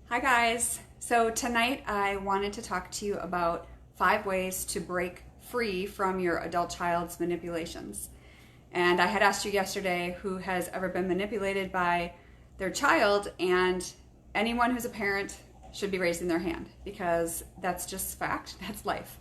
Hi guys. So tonight I wanted to talk to you about 5 ways to break free from your adult child's manipulations. And I had asked you yesterday who has ever been manipulated by their child, and anyone who's a parent should be raising their hand because that's just fact, that's life.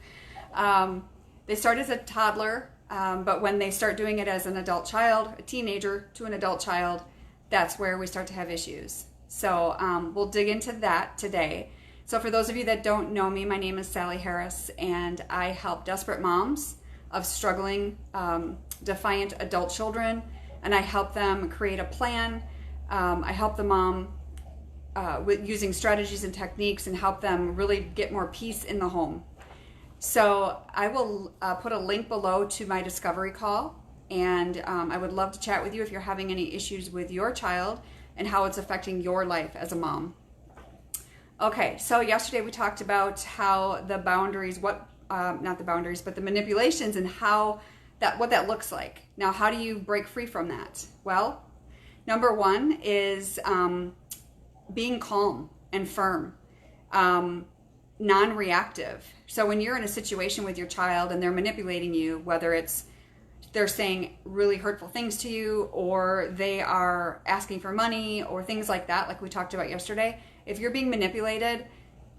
They start as a toddler, but when they start doing it as an adult child, a teenager to an adult child, that's where we start to have issues. So we'll dig into that today. So for those of you that don't know me, my name is Sally Harris, and I help desperate moms of struggling, defiant adult children, and I help them create a plan. I help the mom with using strategies and techniques and help them really get more peace in the home. So I will put a link below to my discovery call, and I would love to chat with you if you're having any issues with your child and how it's affecting your life as a mom. Okay, so yesterday we talked about how the boundaries, not the boundaries, but the manipulations and what that looks like. Now, how do you break free from that? Well, number one is being calm and firm, non-reactive. So when you're in a situation with your child and they're manipulating you, whether it's they're saying really hurtful things to you, or they are asking for money, or things like that, like we talked about yesterday. If you're being manipulated,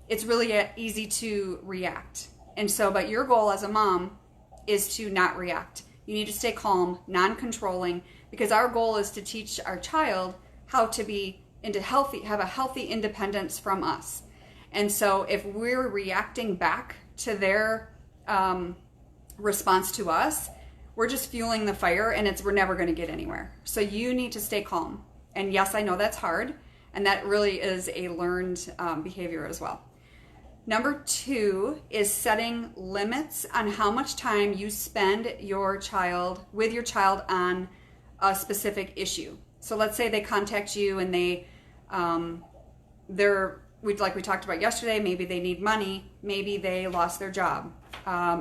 it's really easy to react. And so, but your goal as a mom is to not react. You need to stay calm, non-controlling, because our goal is to teach our child how to be have a healthy independence from us. And so if we're reacting back to their response to us, we're just fueling the fire, and we're never going to get anywhere. So you need to stay calm. And yes, I know that's hard, and that really is a learned behavior as well. Number 2 is setting limits on how much time you spend with your child on a specific issue. So let's say they contact you and like we talked about yesterday, maybe they need money, maybe they lost their job.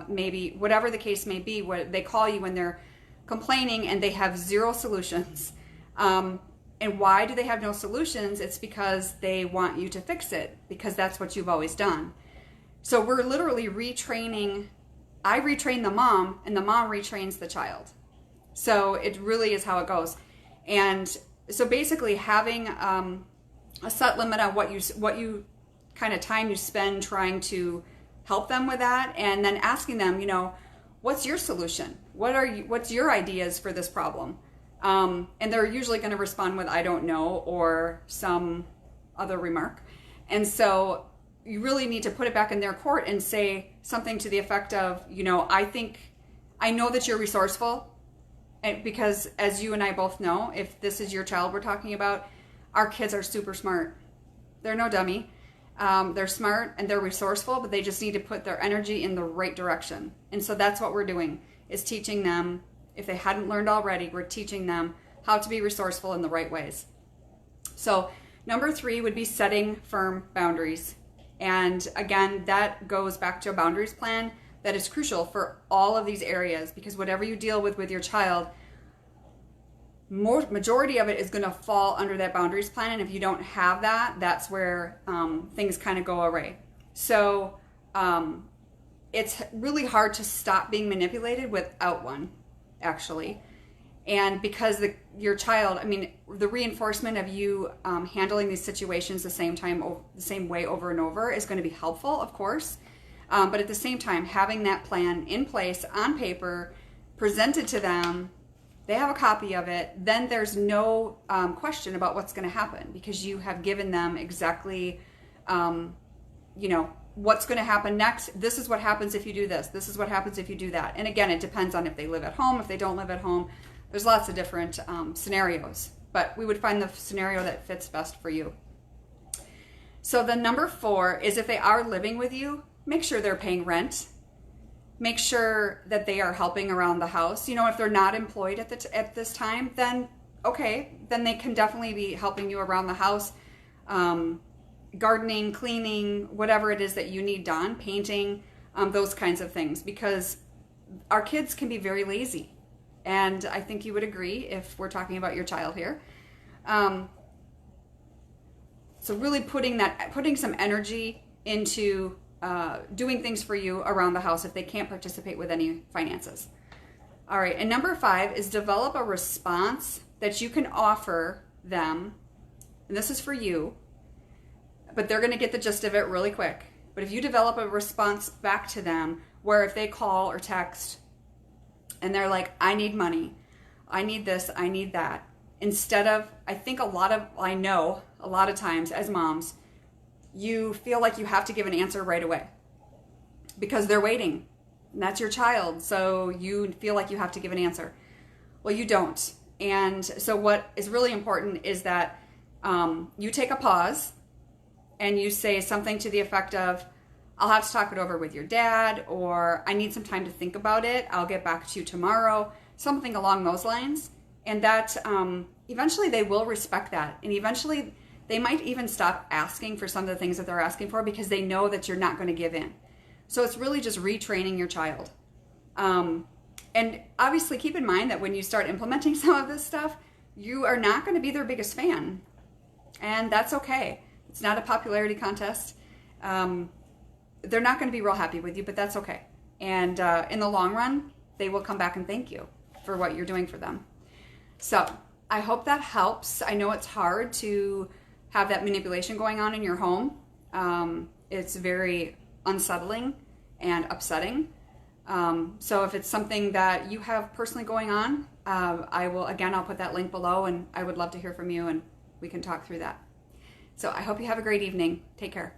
Maybe whatever the case may be, they call you when they're complaining and they have 0 solutions. And why do they have no solutions? It's because they want you to fix it, because that's what you've always done. So we're literally retraining. I retrain the mom, and the mom retrains the child. So it really is how it goes. And so basically having a set limit on what you kind of time you spend trying to help them with that, and then asking them, what's your solution? What's your ideas for this problem? And they're usually going to respond with, I don't know, or some other remark. And so you really need to put it back in their court and say something to the effect of, I know that you're resourceful, and because as you and I both know, if this is your child we're talking about, our kids are super smart. They're no dummy. They're smart and they're resourceful, but they just need to put their energy in the right direction. And so that's what we're doing, is teaching them. If they hadn't learned already, we're teaching them how to be resourceful in the right ways. So number 3 would be setting firm boundaries. And again, that goes back to a boundaries plan that is crucial for all of these areas, because whatever you deal with your child, majority of it is going to fall under that boundaries plan. And if you don't have that, that's where things kind of go awry. So it's really hard to stop being manipulated without one, actually. And because your child, the reinforcement of you handling these situations the same way over and over is going to be helpful, of course. But at the same time, having that plan in place on paper, presented to them, they have a copy of it, then there's no question about what's going to happen, because you have given them exactly, what's going to happen next. This is what happens if you do this. This is what happens if you do that. And again, it depends on if they live at home, if they don't live at home. There's lots of different scenarios, but we would find the scenario that fits best for you. So the number 4 is, if they are living with you, make sure they're paying rent. Make sure that they are helping around the house. If they're not employed at this time, then okay, then they can definitely be helping you around the house, gardening, cleaning, whatever it is that you need done, painting, those kinds of things, because our kids can be very lazy. And I think you would agree if we're talking about your child here. So really putting some energy into doing things for you around the house if they can't participate with any finances. All right, and number 5 is develop a response that you can offer them, and this is for you, but they're going to get the gist of it really quick. But if you develop a response back to them where if they call or text and they're like, I need money, I need this, I need that, instead of, I know a lot of times as moms, you feel like you have to give an answer right away because they're waiting. And that's your child, so you feel like you have to give an answer. Well, you don't. And so what is really important is that you take a pause and you say something to the effect of, I'll have to talk it over with your dad, or I need some time to think about it. I'll get back to you tomorrow, something along those lines. And that eventually they will respect that. And eventually they might even stop asking for some of the things that they're asking for because they know that you're not going to give in. So it's really just retraining your child. And obviously keep in mind that when you start implementing some of this stuff, you are not going to be their biggest fan. And that's okay. It's not a popularity contest. They're not going to be real happy with you, but that's okay. And in the long run, they will come back and thank you for what you're doing for them. So I hope that helps. I know it's hard to have that manipulation going on in your home. It's very unsettling and upsetting. So if it's something that you have personally going on, I'll put that link below, and I would love to hear from you and we can talk through that. So I hope you have a great evening. Take care.